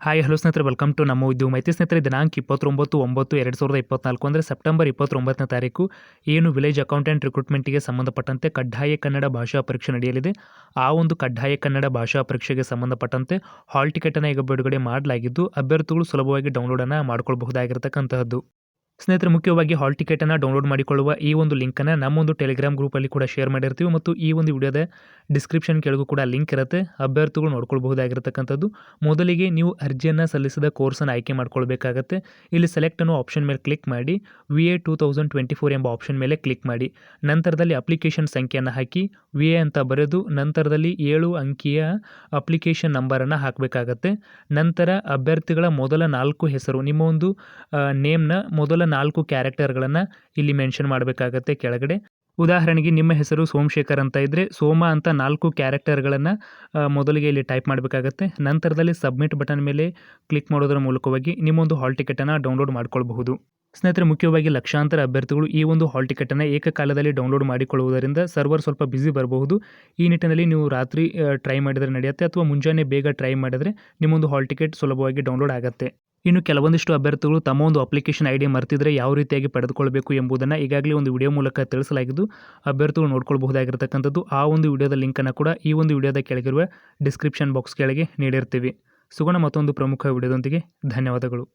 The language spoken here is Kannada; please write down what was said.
ಹಾಯ್ ಹಲೋ ಸ್ನೇಹಿತರೆ, ವೆಲ್ಕಮ್ ಟು ನಮ್ಮ ಉದ್ಯೋಗ ಮಾಹಿತಿ. ಸ್ನೇಹಿತರೆ, ದಿನಾಂಕ 29/9/2024 ಅಂದರೆ ಸೆಪ್ಟೆಂಬರ್ 29ನೇ ತಾರೀಕು ಏನು ವಿಲೇಜ್ ಅಕೌಂಟೆಂಟ್ ರಿಕ್ರೂಟ್ಮೆಂಟ್ಗೆ ಸಂಬಂಧಪಟ್ಟಂತೆ ಕಡ್ಡಾಯ ಕನ್ನಡ ಭಾಷಾ ಪರೀಕ್ಷೆ ನಡೆಯಲಿದೆ. ಆ ಒಂದು ಕಡ್ಡಾಯ ಕನ್ನಡ ಭಾಷಾ ಪರೀಕ್ಷೆಗೆ ಸಂಬಂಧಪಟ್ಟಂತೆ ಹಾಲ್ ಟಿಕೆಟನ್ನು ಈಗ ಬಿಡುಗಡೆ ಮಾಡಲಾಗಿದ್ದು, ಅಭ್ಯರ್ಥಿಗಳು ಸುಲಭವಾಗಿ ಡೌನ್ಲೋಡನ್ನು ಮಾಡಿಕೊಳ್ಳಬಹುದಾಗಿರತಕ್ಕಂತಹದ್ದು. ಸ್ನೇಹಿತರೆ, ಮುಖ್ಯವಾಗಿ ಹಾಲ್ ಟಿಕೆಟನ್ನು ಡೌನ್ಲೋಡ್ ಮಾಡಿಕೊಳ್ಳುವ ಈ ಒಂದು ಲಿಂಕನ್ನು ನಮ್ಮೊಂದು ಟೆಲಿಗ್ರಾಮ್ ಗ್ರೂಪಲ್ಲಿ ಕೂಡ ಶೇರ್ ಮಾಡಿರ್ತೀವಿ ಮತ್ತು ಈ ಒಂದು ವಿಡಿಯೋದ ಡಿಸ್ಕ್ರಿಪ್ಷನ್ ಕೆಳಗೂ ಕೂಡ ಲಿಂಕ್ ಇರುತ್ತೆ, ಅಭ್ಯರ್ಥಿಗಳು ನೋಡ್ಕೊಳ್ಬಹುದಾಗಿರತಕ್ಕಂಥದ್ದು. ಮೊದಲಿಗೆ ನೀವು ಅರ್ಜಿಯನ್ನು ಸಲ್ಲಿಸಿದ ಕೋರ್ಸನ್ನು ಆಯ್ಕೆ ಮಾಡ್ಕೊಳ್ಬೇಕಾಗತ್ತೆ. ಇಲ್ಲಿ ಸೆಲೆಕ್ಟ್ ಅನ್ನೋ ಆಪ್ಷನ್ ಮೇಲೆ ಕ್ಲಿಕ್ ಮಾಡಿ VA 2024 ಎಂಬ ಆಪ್ಷನ್ ಮೇಲೆ ಕ್ಲಿಕ್ ಮಾಡಿ. ನಂತರದಲ್ಲಿ ಅಪ್ಲಿಕೇಶನ್ ಸಂಖ್ಯೆಯನ್ನು ಹಾಕಿ VA ಅಂತ ಬರೆದು ನಂತರದಲ್ಲಿ 7 ಅಂಕಿಯ ಅಪ್ಲಿಕೇಶನ್ ನಂಬರನ್ನು ಹಾಕಬೇಕಾಗತ್ತೆ. ನಂತರ ಅಭ್ಯರ್ಥಿಗಳ ಮೊದಲ 4 ಹೆಸರು, ನಿಮ್ಮ ಒಂದು ನೇಮ್ನ ಮೊದಲ 4 ಕ್ಯಾರೆಕ್ಟರ್ಗಳನ್ನು ಇಲ್ಲಿ ಮೆನ್ಷನ್ ಮಾಡಬೇಕಾಗತ್ತೆ ಕೆಳಗಡೆ. ಉದಾಹರಣೆಗೆ ನಿಮ್ಮ ಹೆಸರು ಸೋಮಶೇಖರ್ ಅಂತ ಇದ್ದರೆ ಸೋಮ ಅಂತ 4 ಕ್ಯಾರೆಕ್ಟರ್ಗಳನ್ನು ಮೊದಲಿಗೆ ಇಲ್ಲಿ ಟೈಪ್ ಮಾಡಬೇಕಾಗತ್ತೆ. ನಂತರದಲ್ಲಿ ಸಬ್ಮಿಟ್ ಬಟನ್ ಮೇಲೆ ಕ್ಲಿಕ್ ಮಾಡೋದರ ಮೂಲಕವಾಗಿ ನಿಮ್ಮೊಂದು ಹಾಲ್ ಟಿಕೆಟನ್ನು ಡೌನ್ಲೋಡ್ ಮಾಡಿಕೊಳ್ಳಬಹುದು. ಸ್ನೇಹಿತರೆ, ಮುಖ್ಯವಾಗಿ ಲಕ್ಷಾಂತರ ಅಭ್ಯರ್ಥಿಗಳು ಈ ಒಂದು ಹಾಲ್ ಟಿಕೆಟನ್ನು ಏಕಕಾಲದಲ್ಲಿ ಡೌನ್ಲೋಡ್ ಮಾಡಿಕೊಳ್ಳುವುದರಿಂದ ಸರ್ವರ್ ಸ್ವಲ್ಪ ಬ್ಯುಸಿ ಬರಬಹುದು. ಈ ನಿಟ್ಟಿನಲ್ಲಿ ನೀವು ರಾತ್ರಿ ಟ್ರೈ ಮಾಡಿದರೆ ನಡೆಯುತ್ತೆ ಅಥವಾ ಮುಂಜಾನೆ ಬೇಗ ಟ್ರೈ ಮಾಡಿದರೆ ನಿಮ್ಮೊಂದು ಹಾಲ್ ಟಿಕೆಟ್ ಸುಲಭವಾಗಿ ಡೌನ್ಲೋಡ್ ಆಗುತ್ತೆ. ಇನ್ನು ಕೆಲವೊಂದಿಷ್ಟು ಅಭ್ಯರ್ಥಿಗಳು ತಮ್ಮ ಒಂದು ಅಪ್ಲಿಕೇಶನ್ ID ಮರ್ತಿದ್ರೆ ಯಾವ ರೀತಿಯಾಗಿ ಪಡೆದುಕೊಳ್ಳಬೇಕು ಎಂಬುದನ್ನು ಈಗಾಗಲೇ ಒಂದು ವಿಡಿಯೋ ಮೂಲಕ ತಿಳಿಸಲಾಗಿದ್ದು, ಅಭ್ಯರ್ಥಿಗಳು ನೋಡ್ಕೊಳ್ಬಹುದಾಗಿರತಕ್ಕಂಥದ್ದು. ಆ ಒಂದು ವಿಡಿಯೋದ ಲಿಂಕನ್ನು ಕೂಡ ಈ ಒಂದು ವಿಡಿಯೋದ ಕೆಳಗಿರುವ ಡಿಸ್ಕ್ರಿಪ್ಷನ್ ಬಾಕ್ಸ್ ಕೆಳಗೆ ನೀಡಿರ್ತೀವಿ. ಸಿಗೋಣ ಮತ್ತೊಂದು ಪ್ರಮುಖ ವಿಡಿಯೋದೊಂದಿಗೆ. ಧನ್ಯವಾದಗಳು.